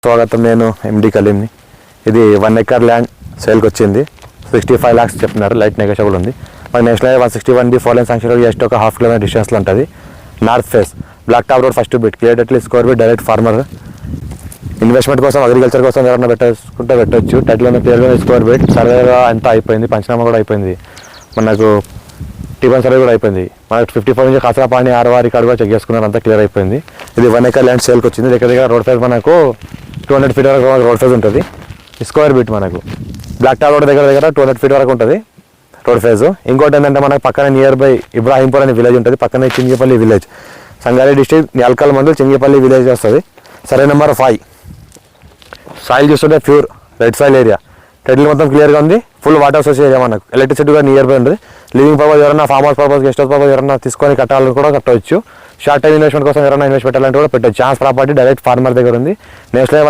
స్వాగతం. నేను ఎండి కలీంని. ఇది 1 ఎకర్ ల్యాండ్ సేల్కి వచ్చింది. 65 lakhs చెప్తున్నారు. లైట్ నెగోషియబుల్ ఉంది. మనకి national highway 161B 4 lane sanction just ఒక ½ కిలోమీటర్ డిస్టెన్స్లో ఉంటుంది. North face black top road first bit clear square bit direct farmer. Investment కోసం అగ్రికల్చర్ కోసం ఎవరైనా పెట్టచ్చు. టైటిల్ ఉన్న క్లియర్గా స్క్వేర్ బిట్ సర్వేగా అంతా అయిపోయింది. పంచనామా కూడా అయిపోయింది. మనకు టీవన్ సర్వే కూడా అయిపోయింది. మనకు 54 నుంచి కాసరాపాణి ఆర్వారి కాడ కూడా చెక్ చేసుకున్నారు. అంతా క్లియర్ అయిపోయింది. ఇది 1 ఎకర్ ల్యాండ్ సేల్కి వచ్చింది. దగ్గర రోడ్ ఫేస్ మనకు 200 feet వరకు రోడ్ ఫేజ్ ఉంటుంది. స్క్వేర్ బిట్ మనకు బ్లాక్ టాప్ రోడ్ దగ్గర 200 feet వరకు ఉంటుంది రోడ్ ఫేజ్. ఇంకోటి ఏంటంటే మనకు పక్కన నియర్ బై ఇబ్రాహీంపూర్ అనే విలేజ్ ఉంటుంది. పక్కన Chingipalli village, Sangareddy district Nyalkal mandal Chingipalli village వస్తుంది. Survey number 5. సాయిల్ చూస్తుంటే pure red soil area. Title మొత్తం క్లియర్గా ఉంది. Full water source area. మనకు ఎలక్ట్రిసిటీ కూడా నియర్ బై ఉంటుంది. లివింగ్ పర్పస్ ఎవరైనా farm house purpose guest house purpose ఎవరైనా తీసుకొని కట్టాలని కూడా కట్టవచ్చు. షార్ట్ టైం ఇన్వెస్ట్మెంట్ కోసం ఎవరైనా ఇన్వెస్ట్ పెట్టాలంటే కూడా పెట్టచ్చు. ఛాన్స్ ప్రాపర్టీ డైరెక్ట్ ఫార్మర్ దగ్గర ఉంది. నేషనల్